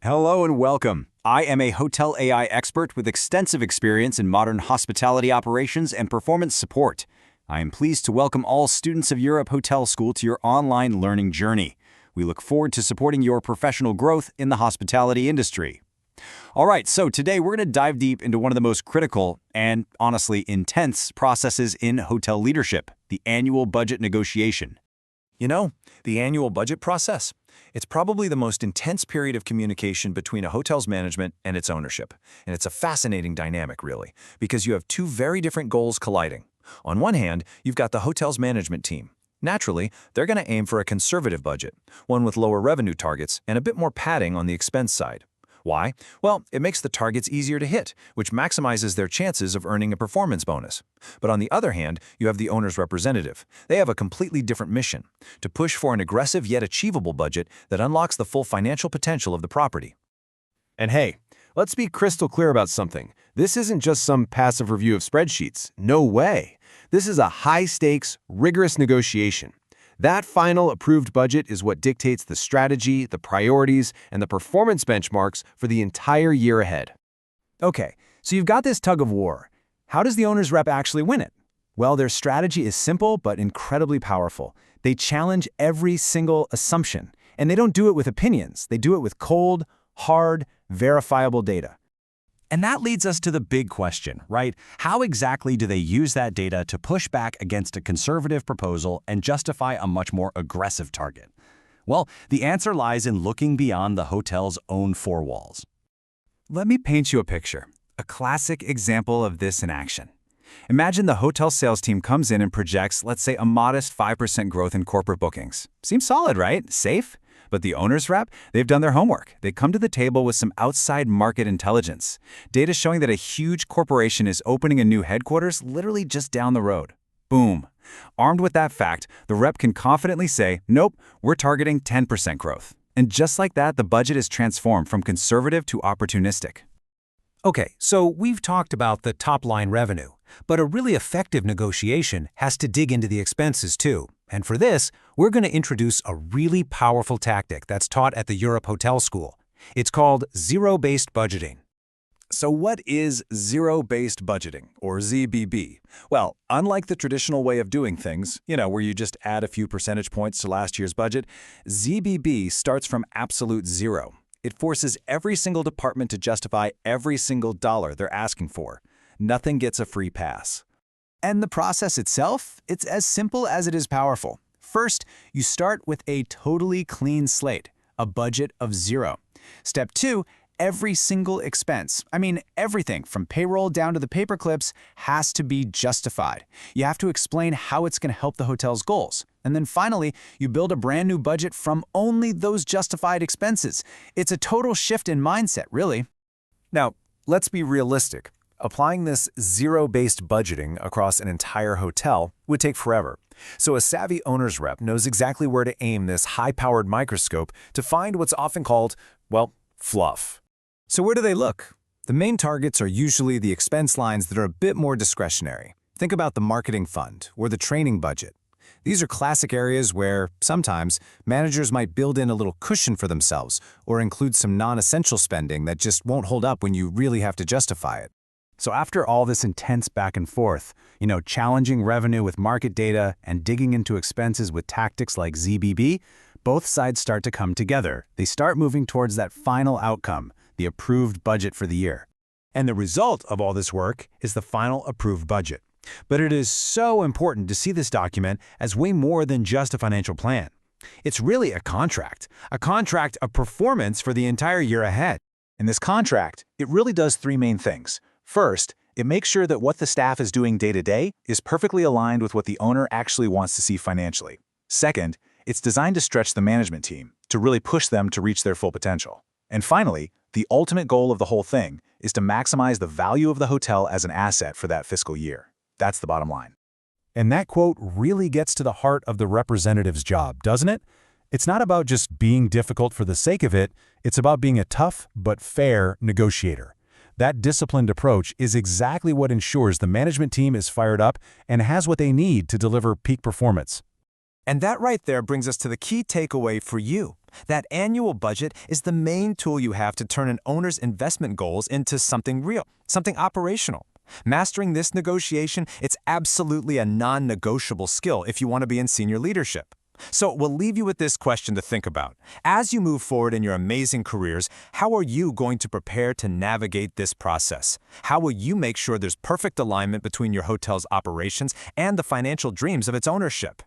Hello and welcome. I am a hotel AI expert with extensive experience in modern hospitality operations and performance support. I am pleased to welcome all students of Europe Hotel School to your online learning journey. We look forward to supporting your professional growth in the hospitality industry. All right, so today we're going to dive deep into one of the most critical and, honestly, intense processes in hotel leadership, the annual budget negotiation. The annual budget process? It's probably the most intense period of communication between a hotel's management and its ownership. And it's a fascinating dynamic, really, because you have two very different goals colliding. On one hand, you've got the hotel's management team. Naturally, they're going to aim for a conservative budget, one with lower revenue targets and a bit more padding on the expense side. Why? Well, it makes the targets easier to hit, which maximizes their chances of earning a performance bonus. But on the other hand, you have the owner's representative. They have a completely different mission: to push for an aggressive yet achievable budget that unlocks the full financial potential of the property. And hey, let's be crystal clear about something. This isn't just some passive review of spreadsheets. No way. This is a high-stakes, rigorous negotiation. That final approved budget is what dictates the strategy, the priorities, and the performance benchmarks for the entire year ahead. Okay, so you've got this tug of war. How does the owner's rep actually win it? Well, their strategy is simple but incredibly powerful. They challenge every single assumption, and they don't do it with opinions. They do it with cold, hard, verifiable data. And that leads us to the big question, right? How exactly do they use that data to push back against a conservative proposal and justify a much more aggressive target? Well, the answer lies in looking beyond the hotel's own four walls. Let me paint you a picture, a classic example of this in action. Imagine the hotel sales team comes in and projects, let's say, a modest 5% growth in corporate bookings. Seems solid, right? Safe? But the owner's rep, they've done their homework. They come to the table with some outside market intelligence, data showing that a huge corporation is opening a new headquarters literally just down the road. Boom. Armed with that fact, the rep can confidently say, nope, we're targeting 10% growth. And just like that, the budget is transformed from conservative to opportunistic. Okay, so we've talked about the top-line revenue, but a really effective negotiation has to dig into the expenses too. And for this, we're going to introduce a really powerful tactic that's taught at the Europe Hotel School. It's called zero-based budgeting. So what is zero-based budgeting, or ZBB? Well, unlike the traditional way of doing things, where you just add a few percentage points to last year's budget, ZBB starts from absolute zero. It forces every single department to justify every single dollar they're asking for. Nothing gets a free pass. And the process itself, it's as simple as it is powerful. First, you start with a totally clean slate, a budget of zero. Step 2, every single expense, everything from payroll down to the paper clips, has to be justified. You have to explain how it's going to help the hotel's goals. And then finally, you build a brand new budget from only those justified expenses. It's a total shift in mindset, really. Now, let's be realistic. Applying this zero-based budgeting across an entire hotel would take forever. So a savvy owner's rep knows exactly where to aim this high-powered microscope to find what's often called, fluff. So where do they look? The main targets are usually the expense lines that are a bit more discretionary. Think about the marketing fund or the training budget. These are classic areas where, sometimes, managers might build in a little cushion for themselves or include some non-essential spending that just won't hold up when you really have to justify it. So after all this intense back and forth, challenging revenue with market data and digging into expenses with tactics like ZBB, both sides start to come together. They start moving towards that final outcome, the approved budget for the year. And the result of all this work is the final approved budget. But it is so important to see this document as way more than just a financial plan. It's really a contract of performance for the entire year ahead. In this contract, it really does three main things. First, it makes sure that what the staff is doing day to day is perfectly aligned with what the owner actually wants to see financially. Second, it's designed to stretch the management team, to really push them to reach their full potential. And finally, the ultimate goal of the whole thing is to maximize the value of the hotel as an asset for that fiscal year. That's the bottom line. And that quote really gets to the heart of the representative's job, doesn't it? It's not about just being difficult for the sake of it. It's about being a tough but fair negotiator. That disciplined approach is exactly what ensures the management team is fired up and has what they need to deliver peak performance. And that right there brings us to the key takeaway for you. That annual budget is the main tool you have to turn an owner's investment goals into something real, something operational. Mastering this negotiation, it's absolutely a non-negotiable skill if you want to be in senior leadership. So we'll leave you with this question to think about. As you move forward in your amazing careers, how are you going to prepare to navigate this process? How will you make sure there's perfect alignment between your hotel's operations and the financial dreams of its ownership?